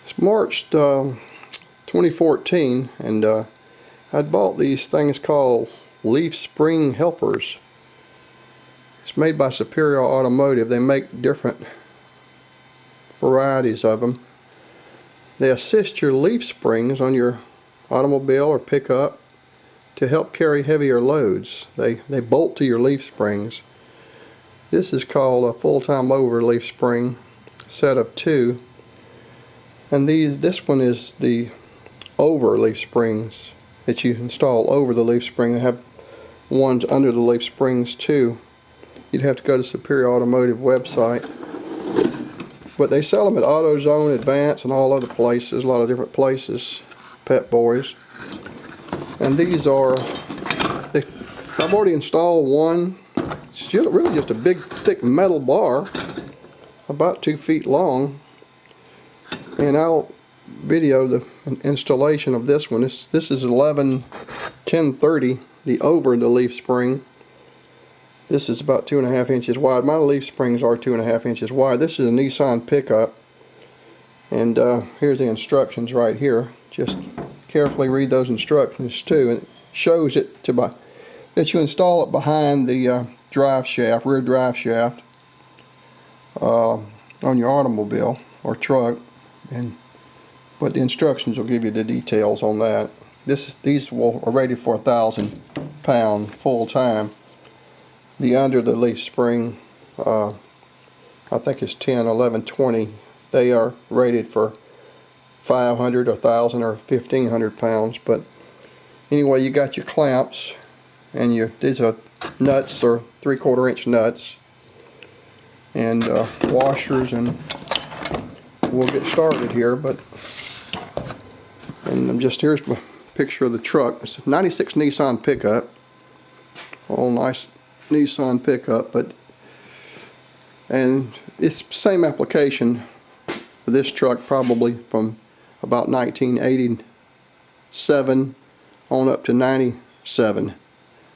It's March 2014, and I'd bought these things called leaf spring helpers. It's made by Superior Automotive. They make different varieties of them. They assist your leaf springs on your automobile or pickup to help carry heavier loads. They bolt to your leaf springs. This is called a full-time over leaf spring set of 2. And this one is the over leaf springs that you install over the leaf spring. They have ones under the leaf springs too. You'd have to go to Superior Automotive website. But they sell them at AutoZone, Advance, and all other places, a lot of different places, Pep Boys. And these are, I've already installed one. It's really just a big, thick metal bar, about 2 feet long. And I'll video the installation of this one. This is 11-10-30, the over the leaf spring. This is about 2.5 inches wide. My leaf springs are 2.5 inches wide. This is a Nissan pickup, and here's the instructions right here. Just carefully read those instructions too. And it shows it that you install it behind the drive shaft, rear drive shaft, on your automobile or truck. But the instructions will give you the details on that. These are rated for 1,000 pound full time. The under the leaf spring, I think it's 10, 11, 20. They are rated for 500, 1,000, or 1,500 pounds. But anyway, you got your clamps, and these are nuts, or 3/4 inch nuts, and washers, and we'll get started here. Here's my picture of the truck. It's a 96 Nissan pickup. All nice Nissan pickup, and it's the same application for this truck, probably from about 1987 on up to 97.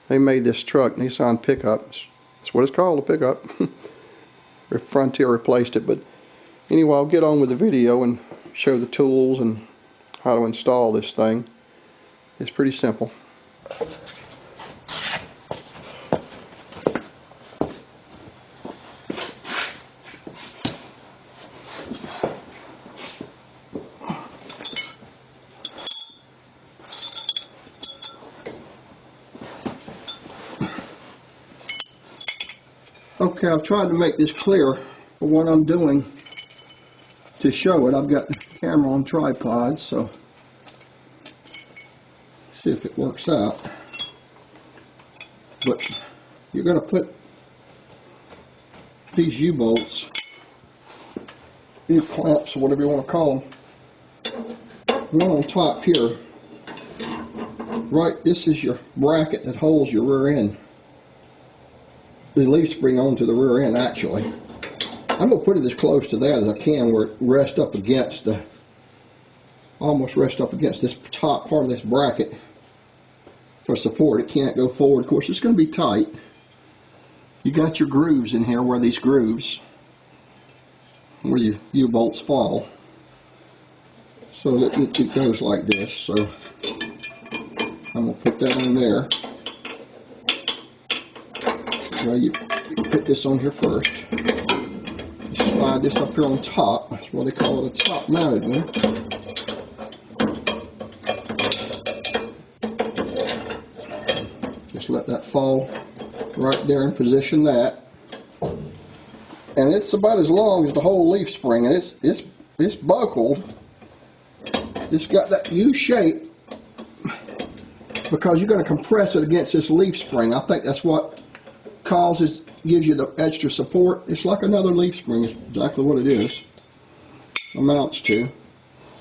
They made this truck, Nissan pickup. That's what it's called, a pickup. Frontier replaced it, but anyway, I'll get on with the video and show the tools and how to install this thing. It's pretty simple. Okay, I've tried to make this clear for what I'm doing to show it. I've got the camera on tripod, so see if it works out. But you're going to put these U-bolts, U-clamps, or whatever you want to call them, one on top here. Right, this is your bracket that holds your rear end, the leaf spring onto the rear end. Actually, I'm going to put it as close to that as I can, where it rests up against almost rest up against this top part of this bracket for support. It can't go forward. Of course, it's going to be tight. You got your grooves in here, where these grooves, where your U-bolts fall. So it goes like this. So I'm going to put that on there. Well, you put this on here first. You slide this up here on top. That's why they call it a top mounted one. Just let that fall right there and position that. And it's about as long as the whole leaf spring, and it's buckled. It's got that U shape because you're going to compress it against this leaf spring. I think that's what gives you the extra support. It's like another leaf spring. It's exactly what it is, amounts to.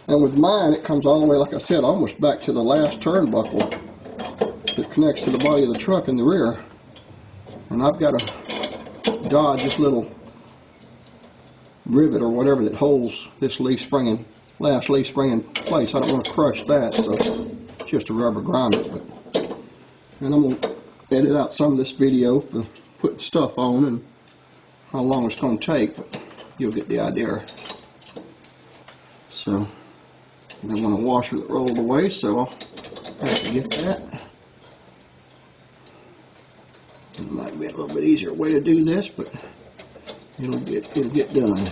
And with mine, it comes all the way, like I said, almost back to the last turnbuckle that connects to the body of the truck in the rear. And I've got to dodge this little rivet or whatever that holds this last leaf spring in place. I don't want to crush that, so it's just a rubber grommet. And I'm going to edit out some of this video for putting stuff on and how long it's going to take, but you'll get the idea. So And I want a washer that rolled away, so I'll have to get that. It might be a little bit easier way to do this, but it'll get done.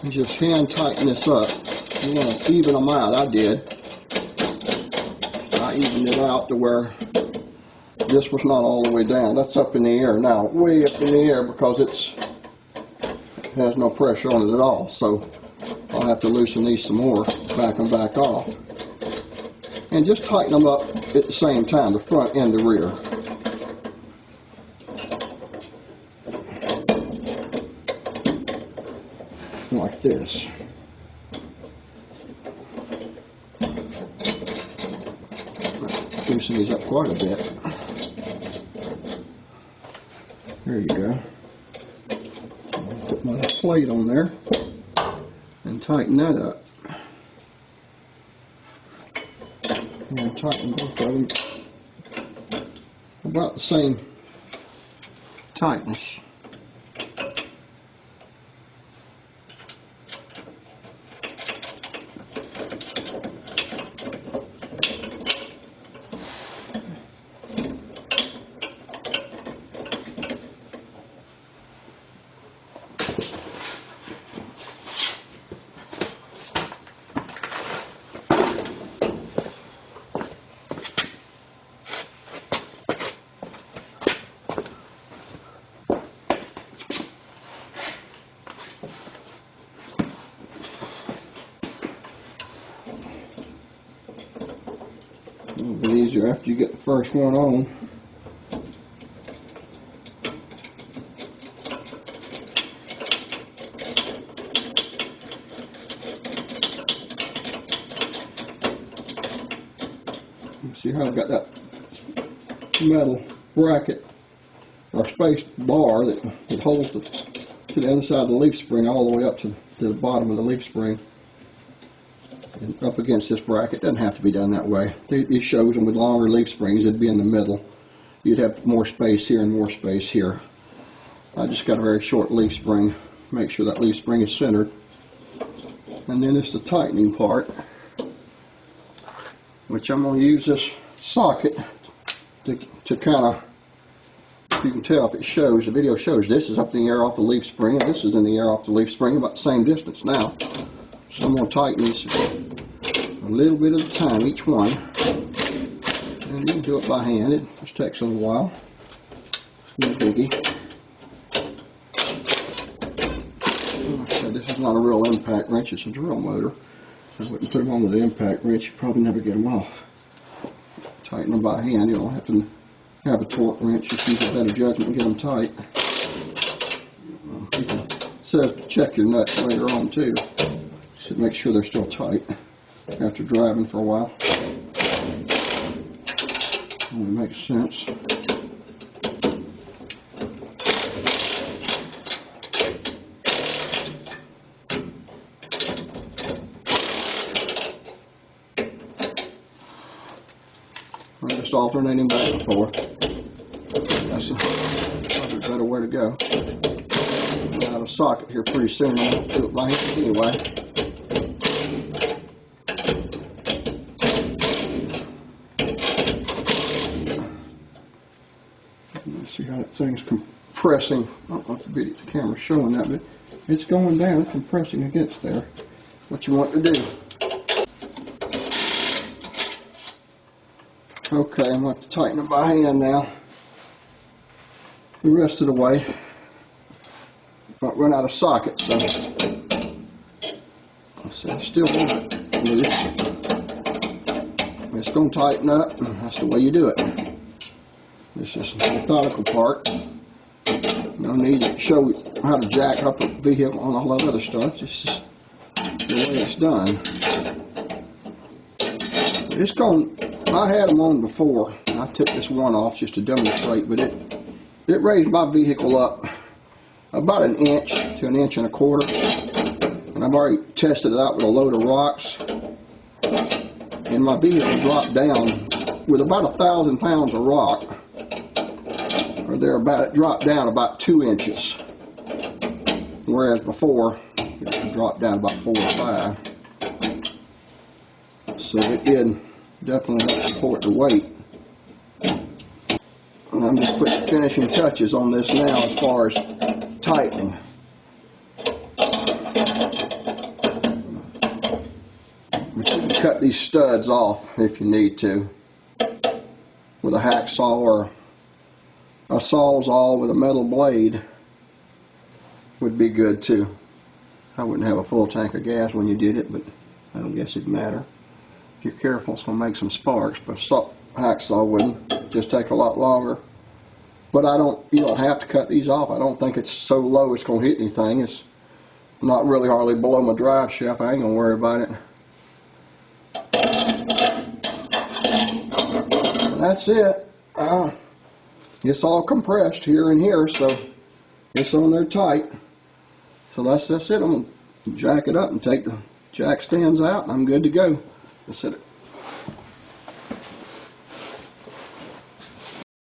You just hand tighten this up. You want to even them out. I did. I evened it out to where this was not all the way down. That's up in the air now, way up in the air, because it has no pressure on it at all. So I'll have to loosen these some more, back them back off. And just tighten them up at the same time, the front and the rear. Like this. Loosen these up quite a bit. There you go. I'll put my plate on there and tighten that up. And tighten both of them about the same tightness. A little bit easier after you get the first one on. See how I've got that metal bracket or space bar that holds to the inside of the leaf spring all the way up to the bottom of the leaf spring. And up against this bracket. Doesn't have to be done that way. It shows them with longer leaf springs, it'd be in the middle. You'd have more space here and more space here. I just got a very short leaf spring. Make sure that leaf spring is centered. And then it's the tightening part, which I'm going to use this socket to kind of, you can tell if it shows, the video shows this is up in the air off the leaf spring, and this is in the air off the leaf spring, about the same distance now. So I'm going to tighten these a little bit at a time, each one. And you can do it by hand. It just takes a little while. No biggie. Like I said, this is not a real impact wrench, it's a drill motor. So I wouldn't put them on with the impact wrench, you'd probably never get them off. Tighten them by hand, you don't have to have a torque wrench, just use a better judgment and get them tight. It says to check your nuts later on too. Should make sure they're still tight after driving for a while. It makes sense. I'm just alternating back and forth. That's probably a better way to go. I'll have a socket here pretty soon. I'll do it by hand anyway. Let's see how that thing's compressing. I don't know if the camera's showing that, but it's going down, compressing against there. What you want to do. Okay, I'm going to have to tighten it by hand now. The rest of the way. Might run out of sockets, so it's still loose. It's going to tighten up, and that's the way you do it. This is the methodical part. No need to show how to jack up a vehicle and all that other stuff. This is the way it's done. It's going. I had them on before. I took this one off just to demonstrate, but it raised my vehicle up about an inch to an inch and a quarter. And I've already tested it out with a load of rocks. And my vehicle dropped down with about 1,000 pounds of rock, or thereabout. It dropped down about 2 inches. Whereas before, it dropped down about 4 or 5. So it did definitely help support the weight. And I'm just putting finishing touches on this now as far as tightening. But you can cut these studs off if you need to with a hacksaw or a sawzall with a metal blade would be good too. I wouldn't have a full tank of gas when you did it, but I don't guess it'd matter. If you're careful, it's going to make some sparks, but a hacksaw wouldn't. Just take a lot longer. But you don't have to cut these off. I don't think it's so low it's going to hit anything. It's not really hardly below my drive shaft. I ain't going to worry about it. And that's it. It's all compressed here and here, so it's on there tight. So that's it. I'm going to jack it up and take the jack stands out, and I'm good to go. That's it.